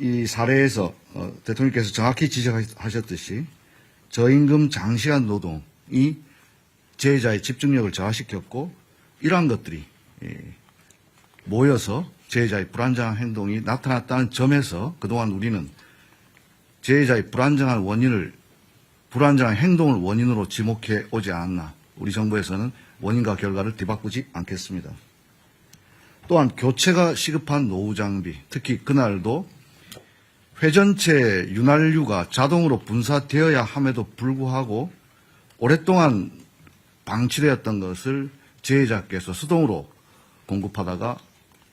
이 사례에서 대통령께서 정확히 지적하셨듯이 저임금 장시간 노동이 재해자의 집중력을 저하시켰고 이러한 것들이 모여서 재해자의 불안정한 행동이 나타났다는 점에서 그동안 우리는 재해자의 불안정한 행동을 원인으로 지목해 오지 않았나. 우리 정부에서는 원인과 결과를 뒤바꾸지 않겠습니다. 또한 교체가 시급한 노후 장비, 특히 그날도 회전체 윤활유가 자동으로 분사되어야 함에도 불구하고 오랫동안 방치되었던 것을 재해자께서 수동으로 공급하다가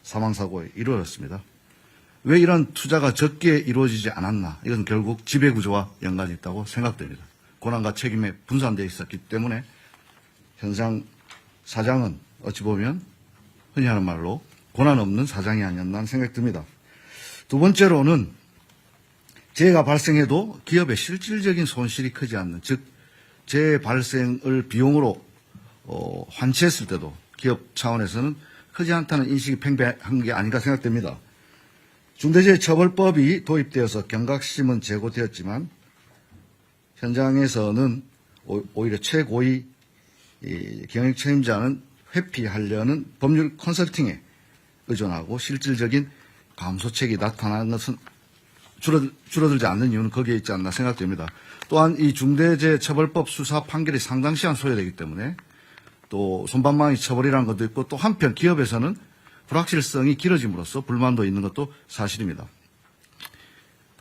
사망사고에 이르렀습니다. 왜 이런 투자가 적게 이루어지지 않았나? 이것은 결국 지배구조와 연관이 있다고 생각됩니다. 권한과 책임에 분산되어 있었기 때문에 현상 사장은 어찌 보면 흔히 하는 말로 권한 없는 사장이 아니었나 하는 생각이 듭니다. 두 번째로는 재해가 발생해도 기업의 실질적인 손실이 크지 않는, 즉 재해 발생을 비용으로 환치했을 때도 기업 차원에서는 크지 않다는 인식이 팽배한 게 아닌가 생각됩니다. 중대재해처벌법이 도입되어서 경각심은 제고되었지만 현장에서는 오히려 최고위 경영 책임자는 회피하려는 법률 컨설팅에 의존하고 실질적인 감소책이 나타나는 것은 줄어들지 않는 이유는 거기에 있지 않나 생각됩니다. 또한 이 중대재해처벌법 수사 판결이 상당 시간 소요되기 때문에 또 손방망이 처벌이라는 것도 있고 또 한편 기업에서는 불확실성이 길어짐으로써 불만도 있는 것도 사실입니다.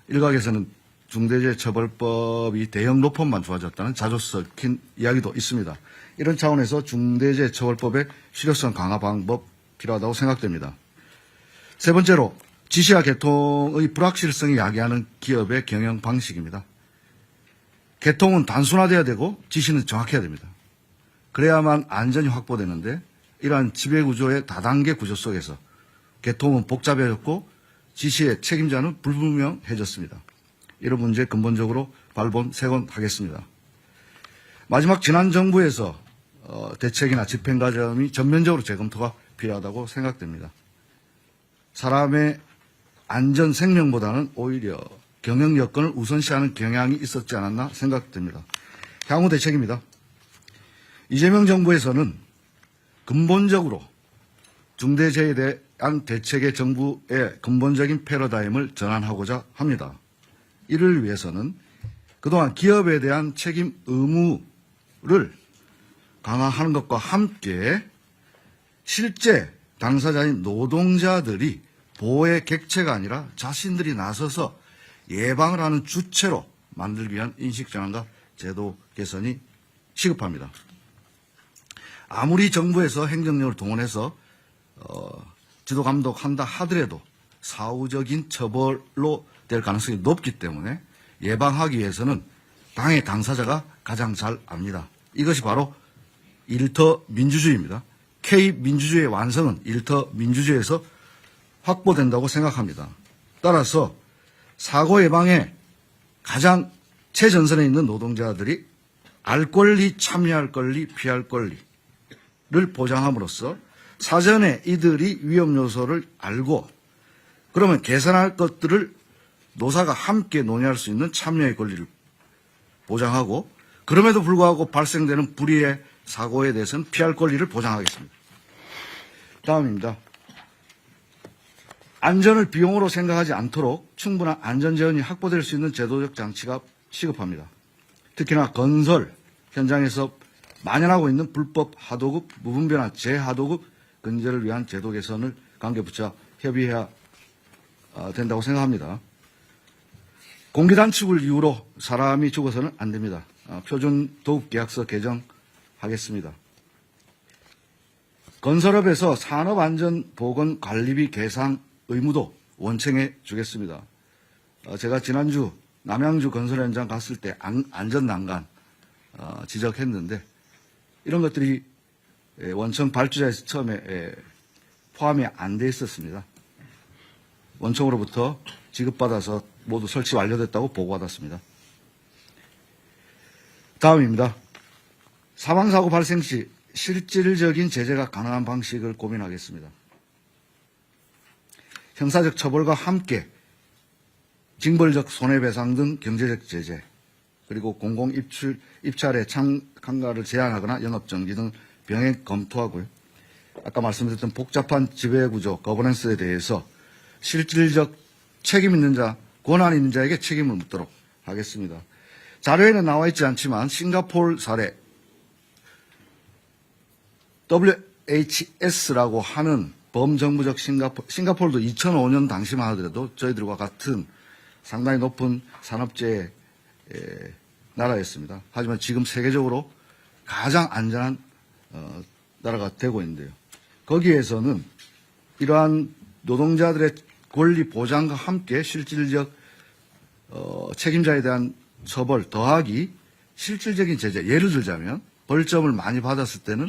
일각에서는 중대재해처벌법이 대형 로펌만 좋아졌다는 자주 섞인 이야기도 있습니다. 이런 차원에서 중대재해처벌법의 실효성 강화 방법 필요하다고 생각됩니다. 세 번째로 지시와 개통의 불확실성이 야기하는 기업의 경영 방식입니다. 개통은 단순화되어야 되고 지시는 정확해야 됩니다. 그래야만 안전이 확보되는데 이러한 지배구조의 다단계 구조 속에서 개통은 복잡해졌고 지시의 책임자는 불분명해졌습니다. 이런 문제 근본적으로 발본색원하겠습니다. 마지막 지난 정부에서 대책이나 집행 과정이 전면적으로 재검토가 필요하다고 생각됩니다. 사람의 안전 생명보다는 오히려 경영 여건을 우선시하는 경향이 있었지 않았나 생각됩니다. 향후 대책입니다. 이재명 정부에서는 근본적으로 중대재해에 대한 대책의 정부의 근본적인 패러다임을 전환하고자 합니다. 이를 위해서는 그동안 기업에 대한 책임 의무를 강화하는 것과 함께 실제 당사자인 노동자들이 보호의 객체가 아니라 자신들이 나서서 예방을 하는 주체로 만들기 위한 인식전환과 제도 개선이 시급합니다. 아무리 정부에서 행정력을 동원해서 지도 감독한다 하더라도 사후적인 처벌로 될 가능성이 높기 때문에 예방하기 위해서는 당의 당사자가 가장 잘 압니다. 이것이 바로 일터 민주주의입니다. K민주주의의 완성은 일터 민주주의에서 확보된다고 생각합니다. 따라서 사고 예방에 가장 최전선에 있는 노동자들이 알 권리, 참여할 권리, 피할 권리를 보장함으로써 사전에 이들이 위험 요소를 알고 그러면 개선할 것들을 노사가 함께 논의할 수 있는 참여의 권리를 보장하고 그럼에도 불구하고 발생되는 불의의 사고에 대해서는 피할 권리를 보장하겠습니다. 다음입니다. 안전을 비용으로 생각하지 않도록 충분한 안전재원이 확보될 수 있는 제도적 장치가 시급합니다. 특히나 건설 현장에서 만연하고 있는 불법 하도급, 무분별한 재하도급 근절을 위한 제도 개선을 관계부처와 협의해야 된다고 생각합니다. 공기단축을 이유로 사람이 죽어서는 안 됩니다. 표준도급계약서 개정하겠습니다. 건설업에서 산업안전보건관리비 계상 의무도 원청해 주겠습니다. 제가 지난주 남양주 건설 현장 갔을 때 안전난간 지적했는데 이런 것들이 원청 발주자에서 처음에 포함이 안 돼 있었습니다. 원청으로부터 지급받아서 모두 설치 완료됐다고 보고받았습니다. 다음입니다. 사망사고 발생 시 실질적인 제재가 가능한 방식을 고민하겠습니다. 형사적 처벌과 함께 징벌적 손해배상 등 경제적 제재, 그리고 공공 입찰의 참가를 제한하거나 영업정지 등 병행 검토하고요. 아까 말씀드렸던 복잡한 지배구조, 거버넌스에 대해서 실질적 책임 있는 자, 권한 있는 자에게 책임을 묻도록 하겠습니다. 자료에는 나와 있지 않지만 싱가포르 사례, WHS라고 하는 범정부적 싱가포르도 2005년 당시만 하더라도 저희들과 같은 상당히 높은 산업재해 나라였습니다. 하지만 지금 세계적으로 가장 안전한 나라가 되고 있는데요. 거기에서는 이러한 노동자들의 권리 보장과 함께 실질적 책임자에 대한 처벌 더하기 실질적인 제재, 예를 들자면 벌점을 많이 받았을 때는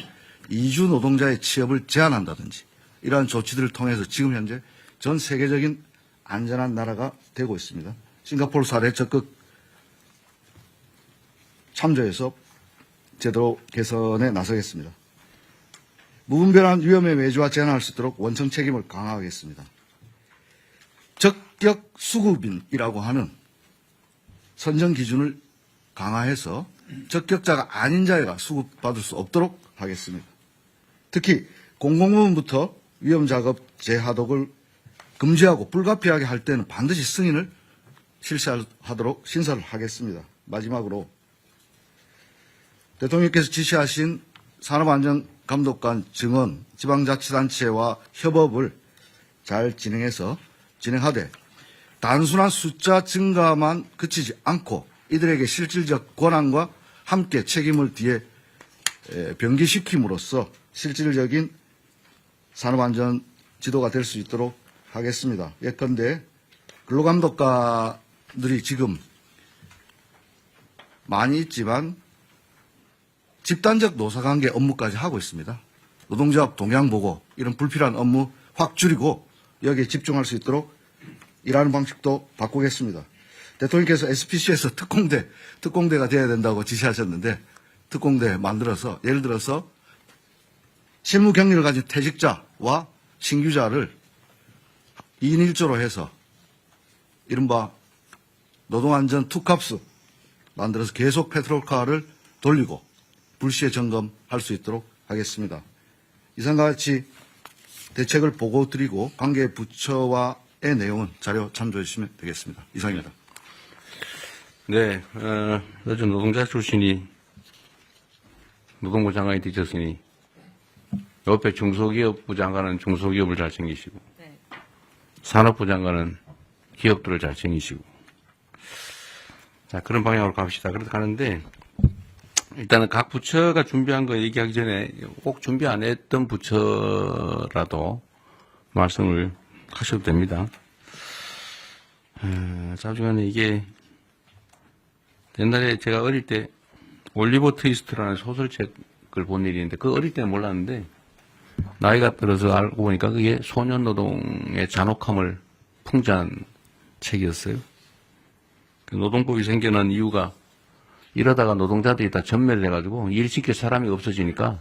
이주 노동자의 취업을 제한한다든지 이러한 조치들을 통해서 지금 현재 전 세계적인 안전한 나라가 되고 있습니다. 싱가포르 사례 적극 참조해서 제도 개선에 나서겠습니다. 무분별한 위험의 외주화 제한할 수 있도록 원청 책임을 강화하겠습니다. 적격 수급인이라고 하는 선정 기준을 강화해서 적격자가 아닌 자가 수급받을 수 없도록 하겠습니다. 특히 공공부문부터 위험작업 재하독을 금지하고 불가피하게 할 때는 반드시 승인을 실시하도록 신설을 하겠습니다. 마지막으로 대통령께서 지시하신 산업안전감독관 증언 지방자치단체와 협업을 잘 진행하되 단순한 숫자 증가만 그치지 않고 이들에게 실질적 권한과 함께 책임을 뒤에 병기시킴으로써 실질적인 산업안전 지도가 될 수 있도록 하겠습니다. 예컨대 근로감독관들이 지금 많이 있지만 집단적 노사관계 업무까지 하고 있습니다. 노동조합 동향 보고 이런 불필요한 업무 확 줄이고 여기에 집중할 수 있도록 일하는 방식도 바꾸겠습니다. 대통령께서 SPC에서 특공대가 되어야 된다고 지시하셨는데 특공대 만들어서 예를 들어서 실무 경력을 가진 퇴직자와 신규자를 2인 1조로 해서 이른바 노동안전 투캅스 만들어서 계속 페트롤카를 돌리고 불시에 점검할 수 있도록 하겠습니다. 이상과 같이 대책을 보고 드리고 관계 부처와의 내용은 자료 참조해 주시면 되겠습니다. 이상입니다. 네, 요즘 노동자 출신이 노동부 장관이 되셨으니 옆에 중소기업부 장관은 중소기업을 잘 챙기시고 네. 산업부 장관은 기업들을 잘 챙기시고 자 그런 방향으로 갑시다. 그렇게 가는데 일단은 각 부처가 준비한 거 얘기하기 전에 꼭 준비 안 했던 부처라도 말씀을 하셔도 됩니다. 자중간에 이게 옛날에 제가 어릴 때 올리버 트위스트라는 소설책을 본 일이 있는데 그 어릴 때는 몰랐는데 나이가 들어서 알고 보니까 그게 소년 노동의 잔혹함을 풍자한 책이었어요. 그 노동법이 생겨난 이유가 이러다가 노동자들이 다 전멸을 해가지고 일 시킬 사람이 없어지니까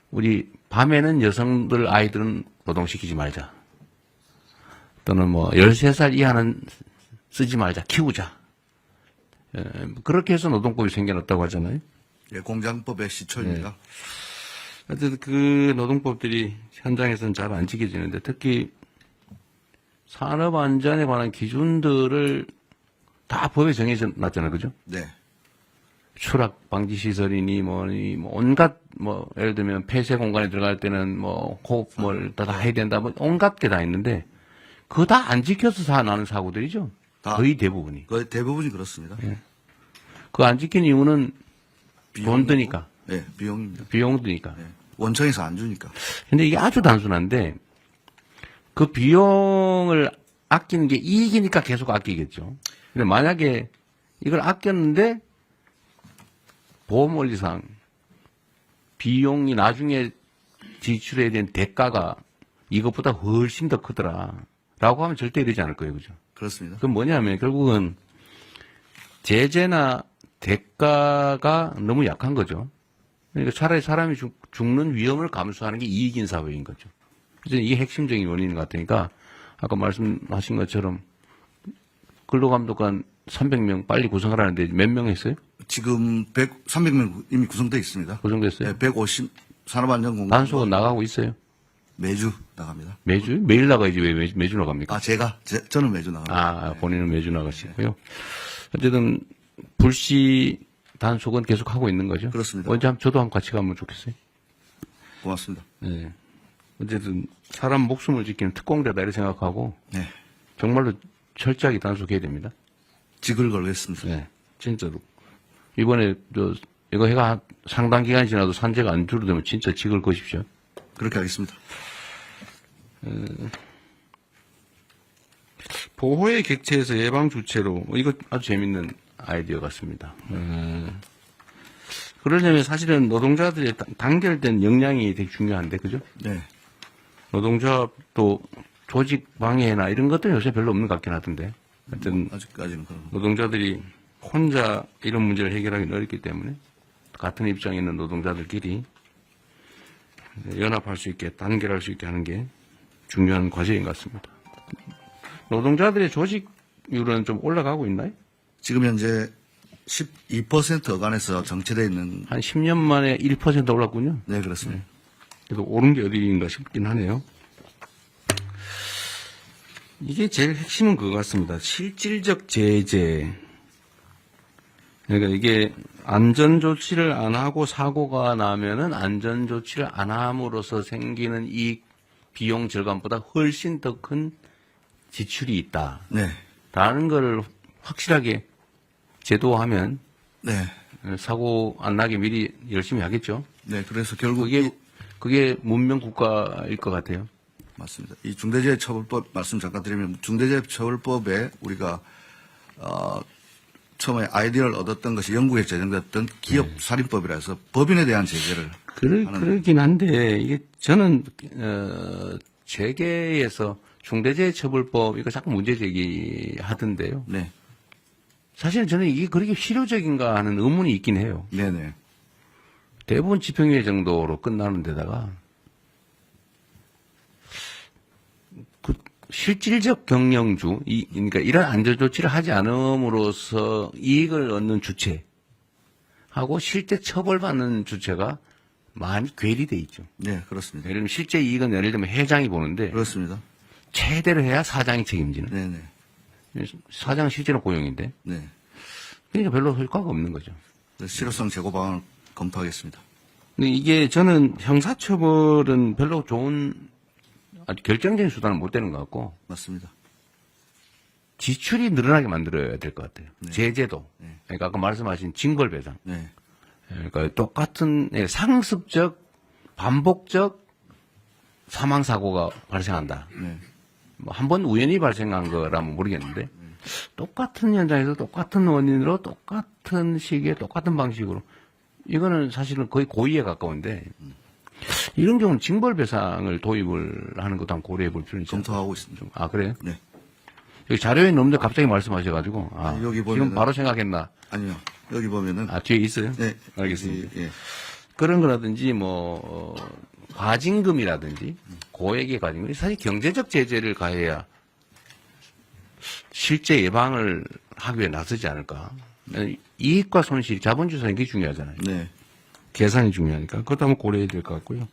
우리 밤에는 여성들 아이들은 노동시키지 말자. 또는 뭐 13살 이하는 쓰지 말자. 키우자. 그렇게 해서 노동법이 생겨났다고 하잖아요. 예, 공장법의 시초입니다. 네. 하여튼 그 노동법들이 현장에서는 잘 안 지켜지는데 특히 산업안전에 관한 기준들을 다 법에 정해져 놨잖아요. 그죠? 네. 추락 방지 시설이니 뭐니 뭐 온갖 뭐 예를 들면 폐쇄 공간에 들어갈 때는 뭐 호흡을 다 해야 된다 뭐 온갖 게 다 있는데 그거 다 안 지켜서 나는 사고들이죠. 거의 대부분이. 거의 대부분이 그렇습니다. 예. 그거 안 지킨 이유는 돈 드니까. 네, 비용입니다. 비용 드니까. 네. 원청에서 안 주니까. 근데 이게 아주 단순한데 그 비용을 아끼는 게 이익이니까 계속 아끼겠죠. 근데 만약에 이걸 아꼈는데 보험 원리상 비용이 나중에 지출해야 되는 대가가 이것보다 훨씬 더 크더라. 라고 하면 절대 이러지 않을 거예요. 그죠? 그렇습니다. 그건 뭐냐면 결국은 제재나 대가가 너무 약한 거죠. 그러니까 차라리 사람이 죽는 위험을 감수하는 게 이익인 사회인 거죠. 그래서 이게 핵심적인 원인인 것 같으니까 아까 말씀하신 것처럼 근로감독관 300명 빨리 구성하라는데 몇 명 했어요? 지금 300명 이미 구성되어 있습니다. 구성됐어요? 네, 150 산업안전공단 단속은 나가고 있어요? 매주 나갑니다. 매주? 매일 나가야지 왜 매주 나갑니까? 아, 저는 매주 나갑니다. 아, 본인은 매주 나가시고요. 어쨌든 불시 단속은 계속 하고 있는 거죠? 그렇습니다. 언제 저도 한번 같이 가면 좋겠어요. 고맙습니다. 네. 어쨌든 사람 목숨을 지키는 특공대다 이렇게 생각하고 네. 정말로 철저하게 단속해야 됩니다. 직을 걸겠습니다. 네, 진짜로. 이번에 이거 해가 상당 기간이 지나도 산재가 안 줄어들면 진짜 직을 거십시오. 그렇게 하겠습니다. 보호의 객체에서 예방 주체로 이거 아주 재밌는 아이디어 같습니다. 그러려면 사실은 노동자들의 단결된 역량이 되게 중요한데 그죠? 네. 노동조합도 조직 방해나 이런 것들은 요새 별로 없는 것 같긴 하던데. 하여튼 아직까지는 그런. 노동자들이 혼자 이런 문제를 해결하기는 어렵기 때문에 같은 입장에 있는 노동자들끼리 연합할 수 있게 단결할 수 있게 하는 게 중요한 과제인 것 같습니다. 노동자들의 조직률은 좀 올라가고 있나요? 지금 현재 12% 어간에서 정체되어 있는. 한 10년 만에 1% 올랐군요. 네, 그렇습니다. 그래도 오른 게 어디인가 싶긴 하네요. 이게 제일 핵심은 그거 같습니다. 실질적 제재. 그러니까 이게 안전조치를 안 하고 사고가 나면은 안전조치를 안 함으로써 생기는 이 비용 절감보다 훨씬 더 큰 지출이 있다. 네. 라는 걸 확실하게 제도화하면 네. 사고 안 나게 미리 열심히 하겠죠. 네. 그래서 결국 그게 문명 국가일 것 같아요. 맞습니다. 이 중대재해처벌법 말씀 잠깐 드리면 중대재해처벌법에 우리가 처음에 아이디어를 얻었던 것이 영국에 제정됐던 기업살인법이라 해서 법인에 대한 제재를 그러긴 한데 이게 저는 재계에서 중대재해처벌법 이거 자꾸 문제 제기하던데요. 네. 사실 저는 이게 그렇게 실효적인가 하는 의문이 있긴 해요. 네네. 대부분 집행유예 정도로 끝나는 데다가 그 실질적 경영주, 그러니까 이런 안전조치를 하지 않음으로써 이익을 얻는 주체하고 실제 처벌받는 주체가 많이 괴리돼 있죠. 네, 그렇습니다. 예를 들면 실제 이익은 예를 들면 회장이 보는데 그렇습니다. 최대로 해야 사장이 책임지는. 네네. 사장은 실제로 고용인데. 네. 그러니까 별로 효과가 없는 거죠. 실효성 제고 방안을 검토하겠습니다. 근데 이게 저는 형사처벌은 별로 좋은 아주 결정적인 수단은 못 되는 것 같고 맞습니다. 지출이 늘어나게 만들어야 될 것 같아요. 네. 제재도. 네. 그러니까 아까 말씀하신 징벌배상. 네. 그러니까 똑같은 상습적, 반복적 사망사고가 발생한다. 네. 뭐 한 번 우연히 발생한 거라면 모르겠는데 똑같은 현장에서 똑같은 원인으로 똑같은 시기에 똑같은 방식으로 이거는 사실은 거의 고의에 가까운데 이런 경우는 징벌배상을 도입을 하는 것도 한번 고려해 볼 필요는 있죠. 검토하고 있습니다. 아, 그래요? 네. 여기 자료에 없는데 갑자기 말씀하셔가지고 여기 지금 보면은- 바로 생각했나? 아니요. 여기 보면은. 뒤에 있어요? 네. 알겠습니다. 예. 그런 거라든지 과징금이라든지 고액의 과징금 사실 경제적 제재를 가해야 실제 예방을 하기 위해 나서지 않을까. 이익과 손실, 자본주의 이게 중요하잖아요. 네. 계산이 중요하니까 그것도 한번 고려해야 될 것 같고요.